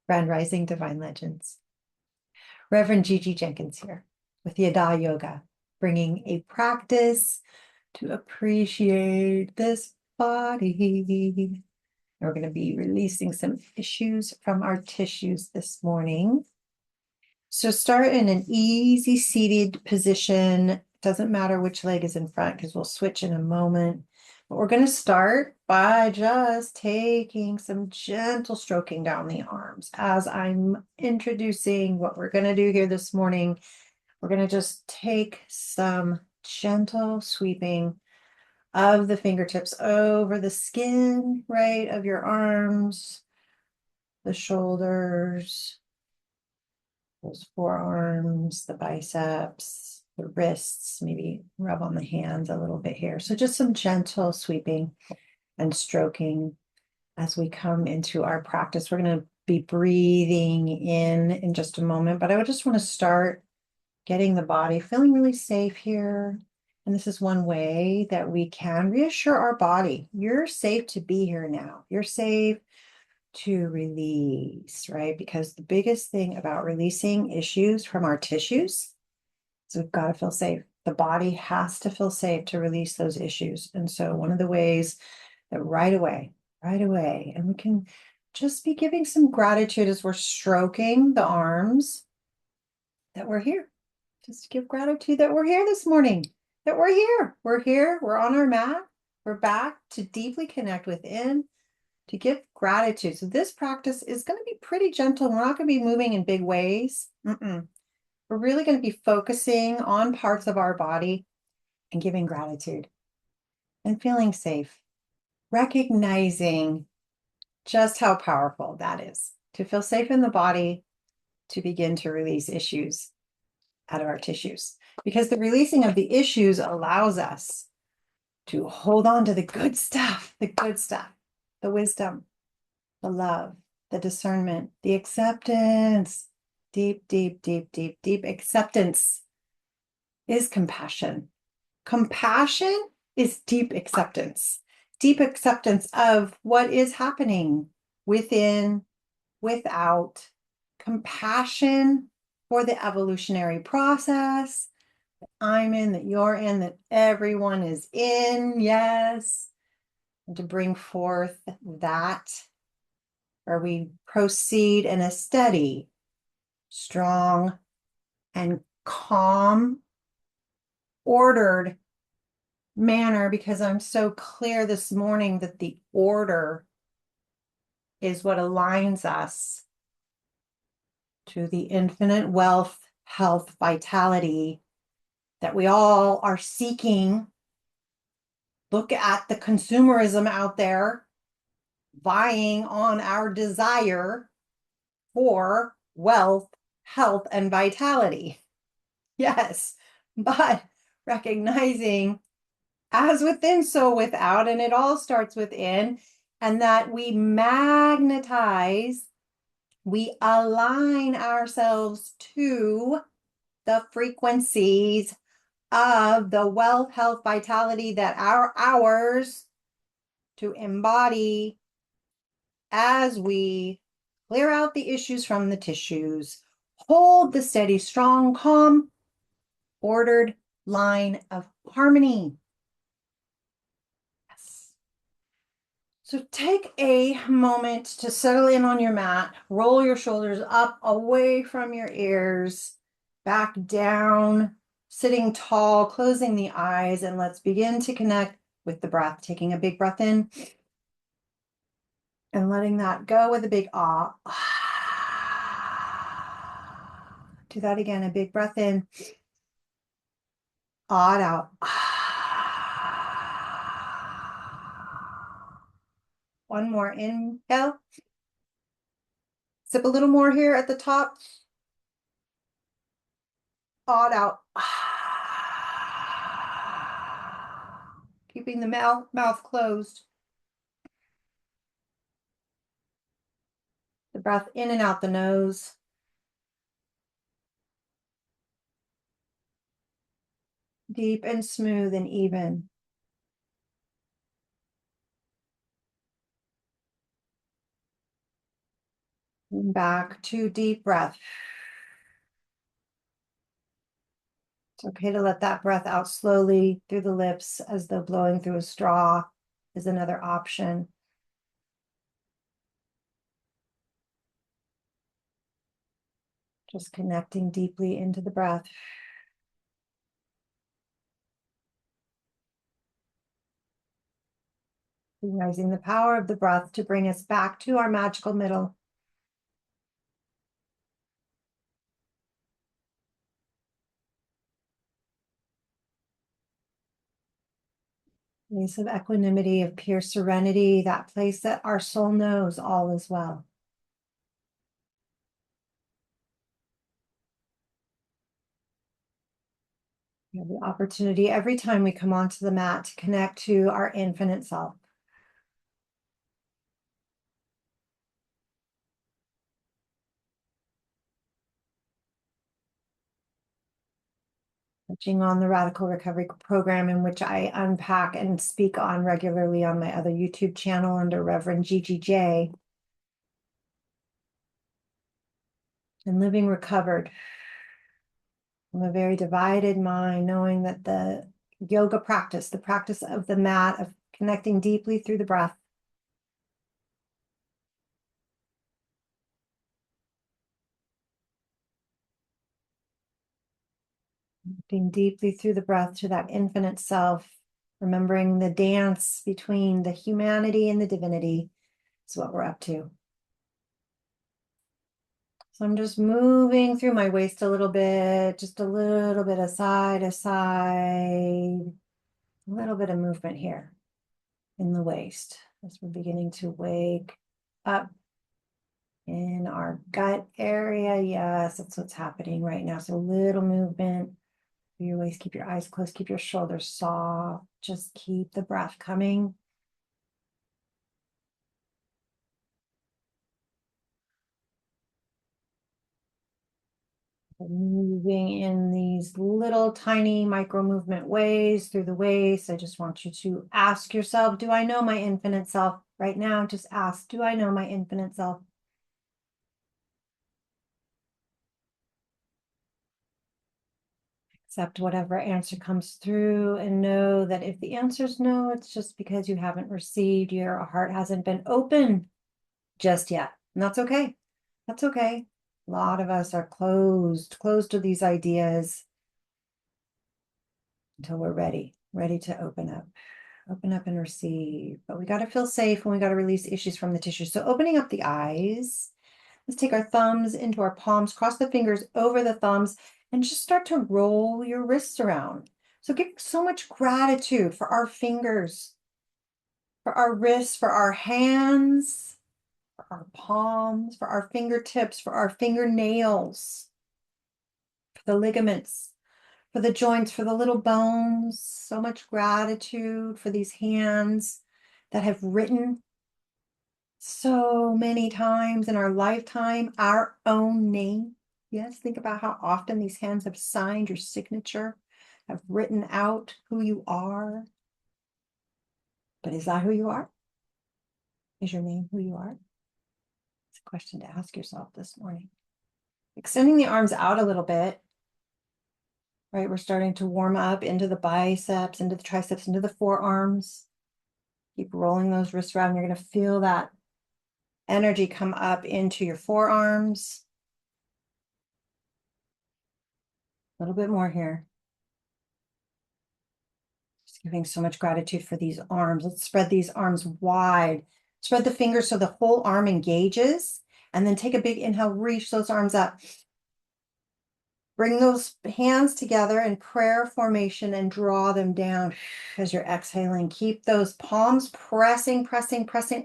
Grand Rising Divine Legends. Reverend Gigi Jenkins here with Yada Yoga, bringing a practice to appreciate this body. And we're going to be releasing some issues from our tissues this morning. So start in an easy seated position. Doesn't matter which leg is in front because we'll switch in a moment. But we're going to start by just taking some gentle stroking down the arms. As I'm introducing what we're going to do here this morning, we're going to just take some gentle sweeping of the fingertips over the skin, right, of your arms, the shoulders, those forearms, the biceps, the wrists, maybe rub on the hands a little bit here. So just some gentle sweeping and stroking as we come into our practice. We're going to be breathing in just a moment, but I would just want to start getting the body feeling really safe here. And this is one way that we can reassure our body. You're safe to be here now. You're safe to release, right? Because the biggest thing about releasing issues from our tissues is we've got to feel safe. The body has to feel safe to release those issues. And so one of the ways that right away, and we can just be giving some gratitude as we're stroking the arms that we're here. Just give gratitude that we're here this morning, that we're here. We're here, we're on our mat, we're back to deeply connect within, to give gratitude. So this practice is going to be pretty gentle. We're not going to be moving in big ways. We're really going to be focusing on parts of our body and giving gratitude and feeling safe, recognizing just how powerful that is to feel safe in the body, to begin to release issues out of our tissues. Because the releasing of the issues allows us to hold on to the good stuff, the wisdom, the love, the discernment, the acceptance. Deep, deep, deep, deep, deep acceptance is compassion. Compassion is deep acceptance of what is happening within, without. Compassion for the evolutionary process that I'm in, that you're in, that everyone is in, yes. And to bring forth that where we proceed in a steady, strong, and calm, ordered manner, because I'm so clear this morning that the order is what aligns us to the infinite wealth, health, vitality that we all are seeking. Look at the consumerism out there vying on our desire for wealth, health, and vitality. Yes, but recognizing as within, so without, and it all starts within, and that we magnetize, we align ourselves to the frequencies of the wealth, health, vitality that are ours to embody as we clear out the issues from the tissues, hold the steady, strong, calm, ordered line of harmony. Yes. So take a moment to settle in on your mat, roll your shoulders up away from your ears, back down, sitting tall, closing the eyes, and let's begin to connect with the breath. Taking a big breath in and letting that go with a big ah. Do that again, a big breath in, ah out. One more inhale. Sip a little more here at the top. Ah out. Keeping the mouth closed. The breath in and out the nose. Deep and smooth and even. back to deep breath. It's okay to let that breath out slowly through the lips as though blowing through a straw is another option. Just connecting deeply into the breath. Recognizing the power of the breath to bring us back to our magical middle. Place of equanimity, of pure serenity, that place that our soul knows all is well. We have the opportunity every time we come onto the mat to connect to our infinite self. Touching on the Radical Recovery Program, in which I unpack and speak on regularly on my other YouTube channel under Reverend GGJ. And living recovered from a very divided mind, knowing that the yoga practice, the practice of the mat, of connecting deeply through the breath, connecting deeply through the breath to that infinite self, remembering the dance between the humanity and the divinity is what we're up to. So I'm just moving through my waist a little bit, just a little bit of side to side, a little bit of movement here in the waist as we're beginning to wake up in our gut area. Yes, that's what's happening right now. So a little movement through your waist. Keep your eyes closed, keep your shoulders soft. Just keep the breath coming. Moving in these little tiny micro movement ways through the waist. I just want you to ask yourself, do I know my infinite self right now? Just ask, do I know my infinite self? Accept whatever answer comes through and know that if the answer is no, it's just because you haven't received, your heart hasn't been open just yet. And that's okay. That's okay. A lot of us are closed to these ideas until we're ready to open up and receive. But we got to feel safe and we got to release issues from the tissue. So opening up the eyes, let's take our thumbs into our palms, cross the fingers over the thumbs, and just start to roll your wrists around. So give so much gratitude for our fingers, for our wrists, for our hands, for our palms, for our fingertips, for our fingernails, for the ligaments, for the joints, for the little bones. So much gratitude for these hands that have written so many times in our lifetime our own name. Yes, think about how often these hands have signed your signature, have written out who you are. But is that who you are? Is your name who you are? It's a question to ask yourself this morning. Extending the arms out a little bit. Right, we're starting to warm up into the biceps, into the triceps, into the forearms. Keep rolling those wrists around. You're going to feel that energy come up into your forearms. A little bit more here. Just giving so much gratitude for these arms. Let's spread these arms wide. Spread the fingers so the whole arm engages. And then take a big inhale, reach those arms up. Bring those hands together in prayer formation and draw them down as you're exhaling. Keep those palms pressing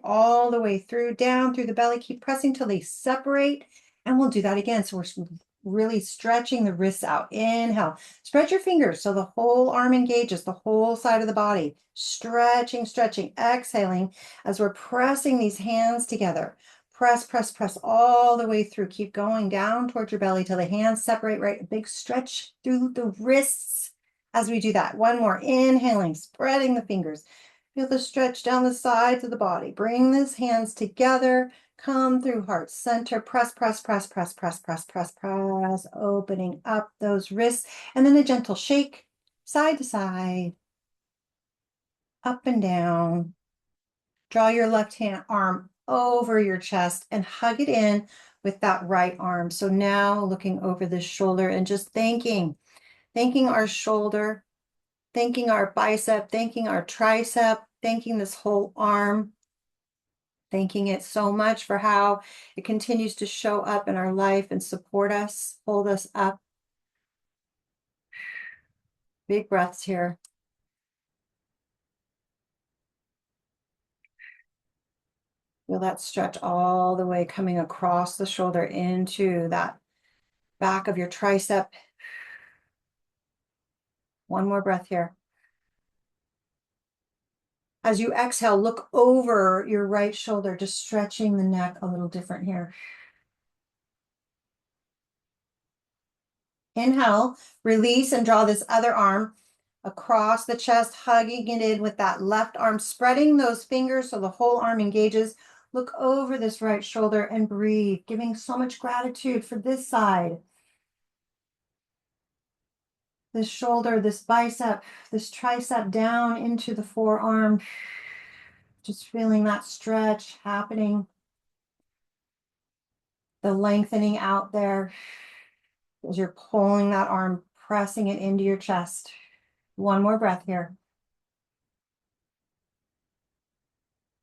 all the way through, down through the belly. Keep pressing till they separate. And we'll do that again. So we're really stretching the wrists out. Inhale. Spread your fingers so the whole arm engages, the whole side of the body. Stretching. Exhaling as we're pressing these hands together. Press all the way through. Keep going down towards your belly till the hands separate, right? A big stretch through the wrists as we do that. One more. Inhaling, spreading the fingers. Feel the stretch down the sides of the body. Bring these hands together. Come through heart center, press, press, press, press, press, press, press, press, opening up those wrists, and then a gentle shake, side to side, up and down. Draw your left hand arm over your chest and hug it in with that right arm. So now looking over the shoulder and just thanking our shoulder, thanking our bicep, thanking our tricep, thanking this whole arm, thanking it so much for how it continues to show up in our life and support us, hold us up. Big breaths here. Feel that stretch all the way coming across the shoulder into that back of your tricep. One more breath here. As you exhale, look over your right shoulder, just stretching the neck a little different here. Inhale, release and draw this other arm across the chest, hugging it in with that left arm, spreading those fingers so the whole arm engages. Look over this right shoulder and breathe, giving so much gratitude for this side. This shoulder, this bicep, this tricep down into the forearm. Just feeling that stretch happening. The lengthening out there as you're pulling that arm, pressing it into your chest. One more breath here.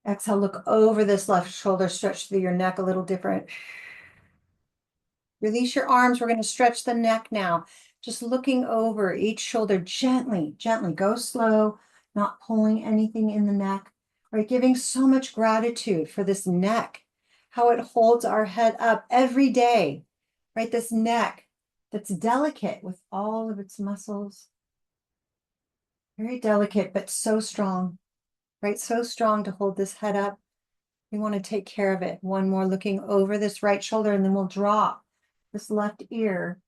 Exhale, look over this left shoulder, stretch through your neck a little different. Release your arms. We're going to stretch the neck now. Just looking over each shoulder gently, gently. Go slow, not pulling anything in the neck. Right, giving so much gratitude for this neck, how it holds our head up every day. Right, this neck that's delicate with all of its muscles. Very delicate, but so strong. Right, so strong to hold this head up. We want to take care of it. One more, looking over this right shoulder, and then we'll drop this left ear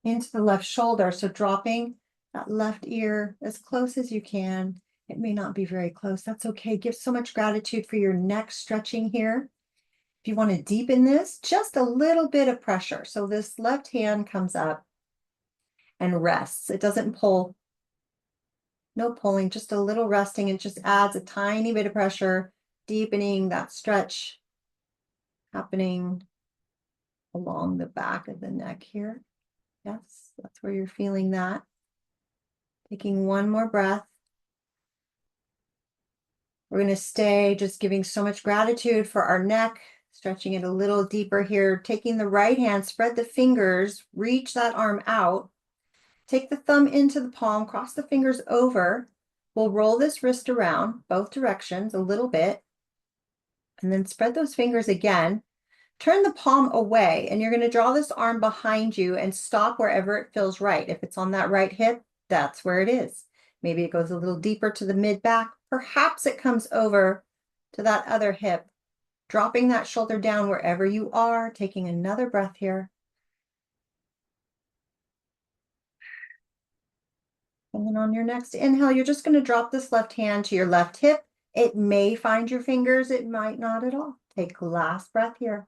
into the left shoulder. So dropping that left ear as close as you can. It may not be very close. That's okay. Give so much gratitude for your neck stretching here. If you want to deepen this, just a little bit of pressure. So this left hand comes up and rests. It doesn't pull. No pulling, just a little resting. It just adds a tiny bit of pressure, deepening that stretch happening along the back of the neck here. Yes, that's where you're feeling that. Taking one more breath. We're going to stay just giving so much gratitude for our neck, stretching it a little deeper here. Taking the right hand, spread the fingers, reach that arm out. Take the thumb into the palm, cross the fingers over. We'll roll this wrist around both directions a little bit. And then spread those fingers again. Turn the palm away, and you're going to draw this arm behind you and stop wherever it feels right. If it's on that right hip, that's where it is. Maybe it goes a little deeper to the mid back. Perhaps it comes over to that other hip, dropping that shoulder down wherever you are, taking another breath here. And then on your next inhale, you're just going to drop this left hand to your left hip. It may find your fingers. It might not at all. Take last breath here.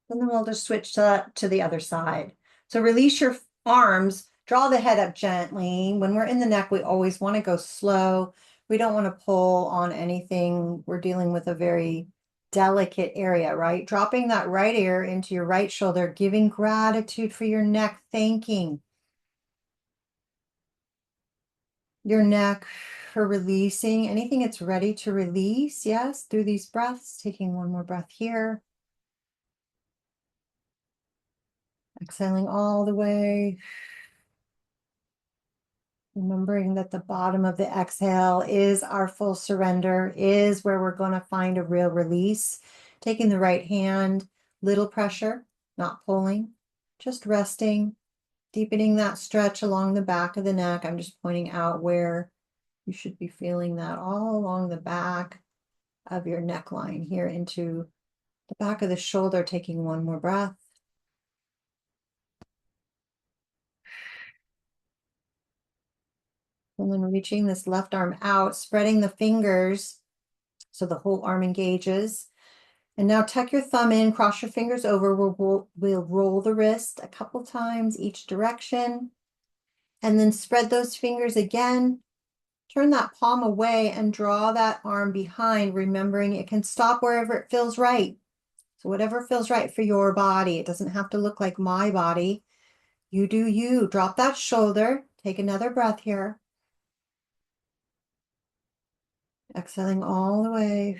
And then we'll just switch to the other side. So release your arms, draw the head up gently. When we're in the neck, we always want to go slow. We don't want to pull on anything. We're dealing with a very delicate area, right? Dropping that right ear into your right shoulder, giving gratitude for your neck, thanking your neck for releasing anything it's ready to release. Yes, through these breaths, taking one more breath here. Exhaling all the way. Remembering that the bottom of the exhale is our full surrender, is where we're going to find a real release. Taking the right hand, little pressure, not pulling, just resting, deepening that stretch along the back of the neck. I'm just pointing out where you should be feeling that all along the back of your neckline here into the back of the shoulder, taking one more breath. And then reaching this left arm out, spreading the fingers so the whole arm engages. And now tuck your thumb in, cross your fingers over. We'll roll the wrist a couple times each direction. And then spread those fingers again. Turn that palm away and draw that arm behind, remembering it can stop wherever it feels right. So whatever feels right for your body, it doesn't have to look like my body. You do you. Drop that shoulder. Take another breath here. Exhaling all the way.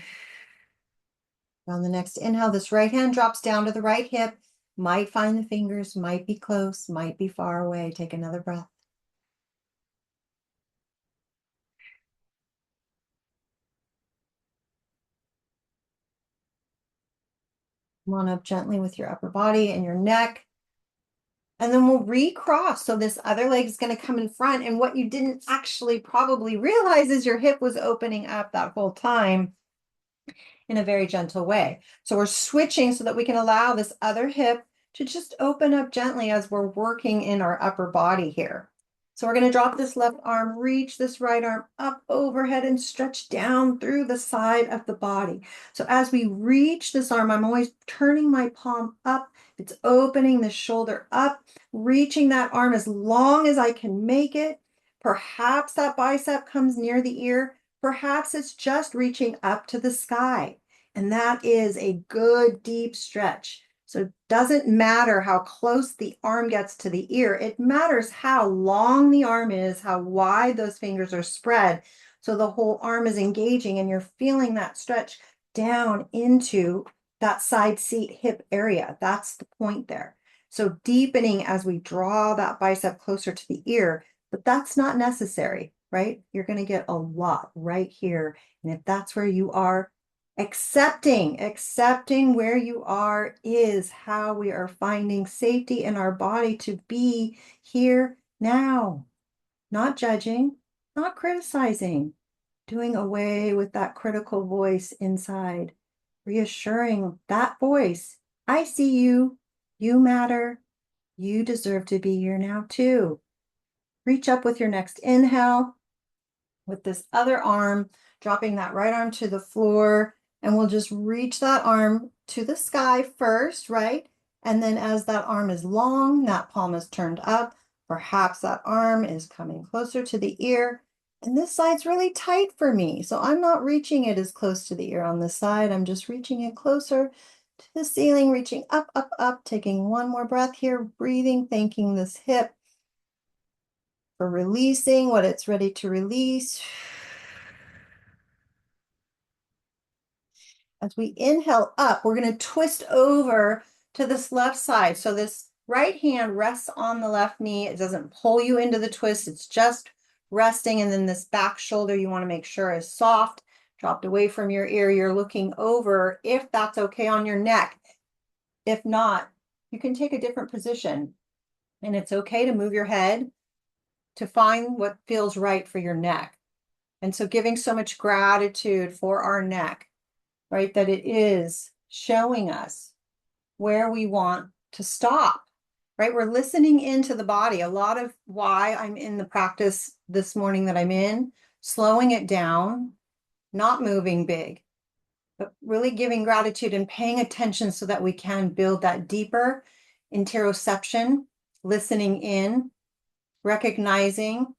On the next inhale, this right hand drops down to the right hip. Might find the fingers, might be close, might be far away. Take another breath. Come on up gently with your upper body and your neck. And then we'll recross. So this other leg is going to come in front. And what you didn't actually probably realize is your hip was opening up that whole time in a very gentle way. So we're switching so that we can allow this other hip to just open up gently as we're working in our upper body here. So we're going to drop this left arm, reach this right arm up overhead and stretch down through the side of the body. So as we reach this arm, I'm always turning my palm up. It's opening the shoulder up, reaching that arm as long as I can make it. Perhaps that bicep comes near the ear. Perhaps it's just reaching up to the sky. And that is a good deep stretch. So it doesn't matter how close the arm gets to the ear. It matters how long the arm is, how wide those fingers are spread. So the whole arm is engaging and you're feeling that stretch down into that side seat hip area. That's the point there. So deepening as we draw that bicep closer to the ear, but that's not necessary, right? You're going to get a lot right here. And if that's where you are, accepting where you are is how we are finding safety in our body to be here now. Not judging, not criticizing, doing away with that critical voice inside, reassuring that voice, I see you, you matter, you deserve to be here now too. Reach up with your next inhale with this other arm, dropping that right arm to the floor. And we'll just reach that arm to the sky first, right? And then as that arm is long, that palm is turned up. Perhaps that arm is coming closer to the ear. And this side's really tight for me. So I'm not reaching it as close to the ear on this side. I'm just reaching it closer to the ceiling, reaching up, up, up, taking one more breath here, breathing, thanking this hip for releasing what it's ready to release. As we inhale up, we're going to twist over to this left side. So this right hand rests on the left knee. It doesn't pull you into the twist. It's just resting. And then this back shoulder you want to make sure is soft, dropped away from your ear. You're looking over if that's okay on your neck. If not, you can take a different position. And it's okay to move your head to find what feels right for your neck. And so giving so much gratitude for our neck, right? That it is showing us where we want to stop, right? We're listening into the body. A lot of why I'm in the practice this morning that I'm in, slowing it down, not moving big, but really giving gratitude and paying attention so that we can build that deeper interoception, listening in, recognizing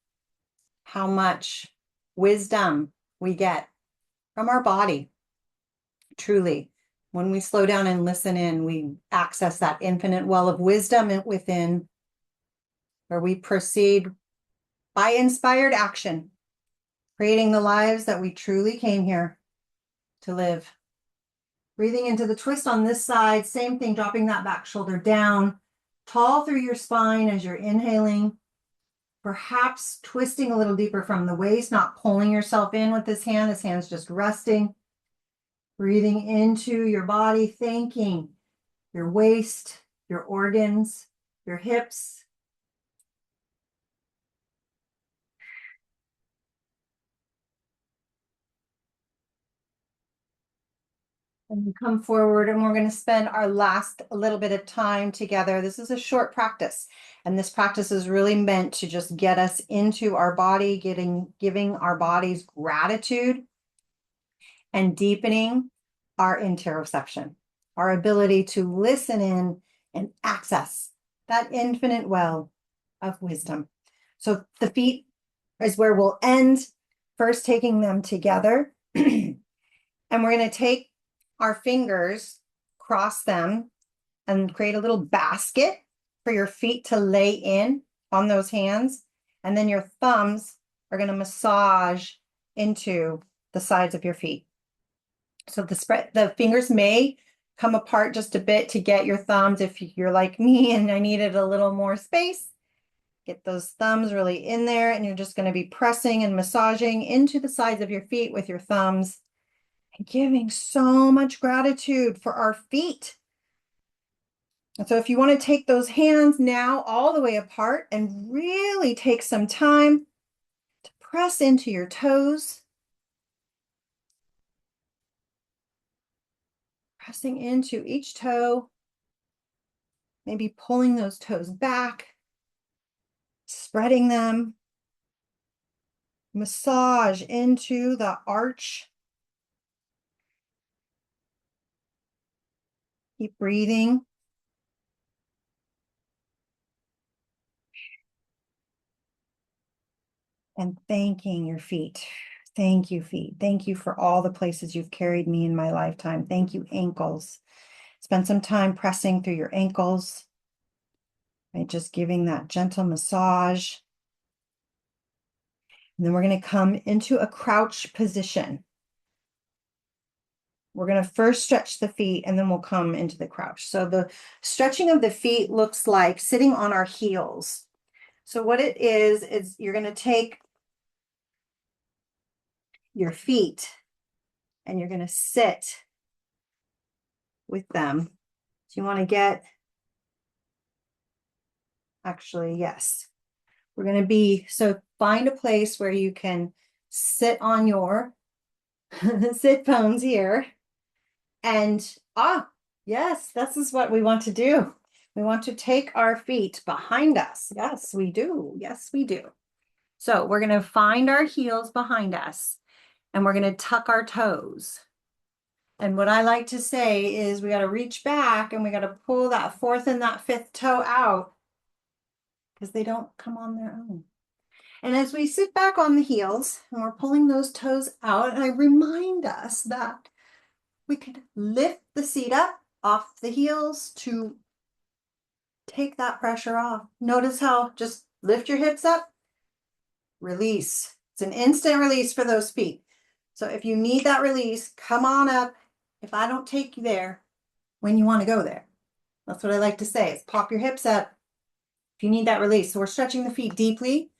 how much wisdom we get from our body. Truly, when we slow down and listen in, we access that infinite well of wisdom within, where we proceed by inspired action, creating the lives that we truly came here to live. Breathing into the twist on this side, same thing, dropping that back shoulder down, tall through your spine as you're inhaling, perhaps twisting a little deeper from the waist, not pulling yourself in with this hand. This hand's just resting. Breathing into your body, thanking your waist, your organs, your hips. And come forward, and we're going to spend our last little bit of time together. This is a short practice, and this practice is really meant to just get us into our body, giving our bodies gratitude and deepening our interoception, our ability to listen in and access that infinite well of wisdom. So the feet is where we'll end, first taking them together. And we're going to take our fingers, cross them, and create a little basket for your feet to lay in on those hands. And then your thumbs are going to massage into the sides of your feet. So the fingers may come apart just a bit to get your thumbs. If you're like me and I needed a little more space, get those thumbs really in there, and you're just going to be pressing and massaging into the sides of your feet with your thumbs and giving so much gratitude for our feet. And so if you want to take those hands now all the way apart and really take some time to press into your toes, pressing into each toe, maybe pulling those toes back, spreading them, massage into the arch. Keep breathing. And thanking your feet. Thank you, feet. Thank you for all the places you've carried me in my lifetime. Thank you, ankles. Spend some time pressing through your ankles, right? Just giving that gentle massage. And then we're going to come into a crouch position. We're going to first stretch the feet, and then we'll come into the crouch. So the stretching of the feet looks like sitting on our heels. So what it is you're going to take your feet and you're going to sit with them. So you want to get, actually, yes, we're going to be, so find a place where you can sit on your sit bones here. And yes, this is what we want to do. We want to take our feet behind us. Yes, we do. Yes, we do. So we're going to find our heels behind us, and we're going to tuck our toes. And what I like to say is we got to reach back and we got to pull that fourth and that fifth toe out because they don't come on their own. And as we sit back on the heels and we're pulling those toes out, and I remind us that we could lift the seat up off the heels to take that pressure off. Notice how just lift your hips up, release. It's an instant release for those feet. So if you need that release, come on up. If I don't take you there, when you want to go there. That's what I like to say, is pop your hips up if you need that release. So we're stretching the feet deeply,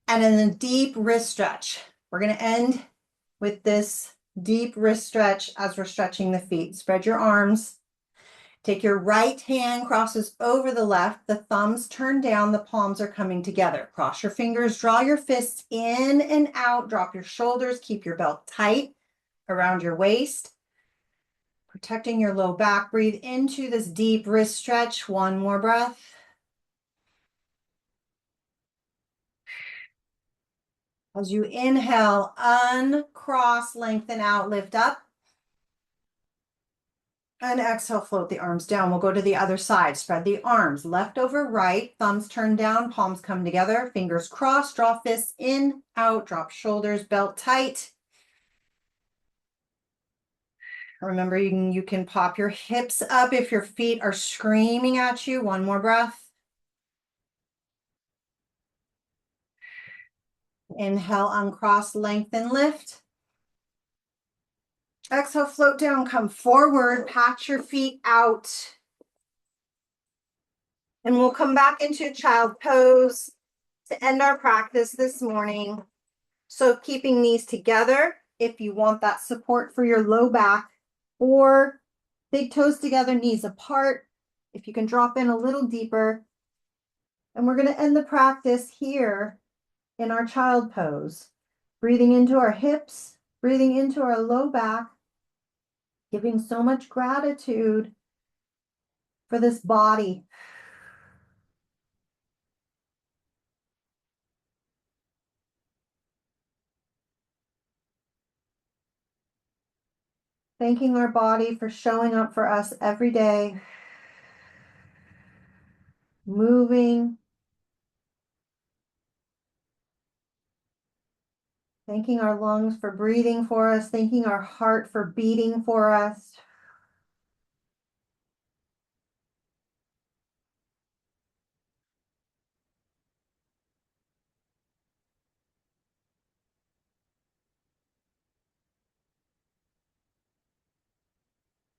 and then a deep wrist stretch. We're going to end with this deep wrist stretch as we're stretching the feet. Spread your arms. Take your right hand, crosses over the left. The thumbs turn down, the palms are coming together. Cross your fingers, draw your fists in and out, drop your shoulders, keep your belt tight around your waist. Protecting your low back, breathe into this deep wrist stretch. One more breath. As you inhale, uncross, lengthen out, lift up. And exhale, float the arms down. We'll go to the other side. Spread the arms, left over right, thumbs turn down, palms come together, fingers crossed, draw fists in, out, drop shoulders, belt tight. Remember, you can pop your hips up if your feet are screaming at you. One more breath. Inhale, uncross, lengthen, lift. Exhale, float down, come forward, pat your feet out. And we'll come back into child pose to end our practice this morning. So keeping knees together if you want that support for your low back, or big toes together, knees apart, if you can drop in a little deeper. And we're going to end the practice here in our child pose, breathing into our hips, breathing into our low back, giving so much gratitude for this body. Thanking our body for showing up for us every day, moving. Thanking our lungs for breathing for us, thanking our heart for beating for us.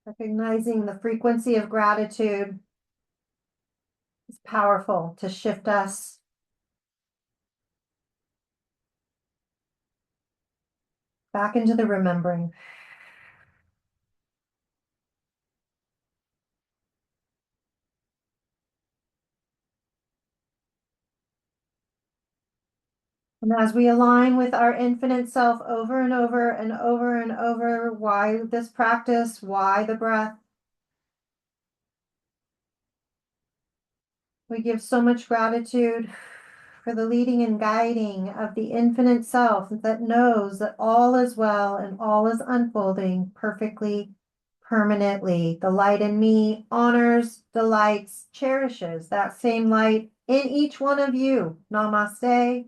Recognizing the frequency of gratitude is powerful to shift us back into the remembering. And as we align with our infinite self over and over and over and over, why this practice? Why the breath? We give so much gratitude for the leading and guiding of the infinite self that knows that all is well and all is unfolding perfectly, permanently. The light in me honors, delights, cherishes that same light in each one of you. Namaste.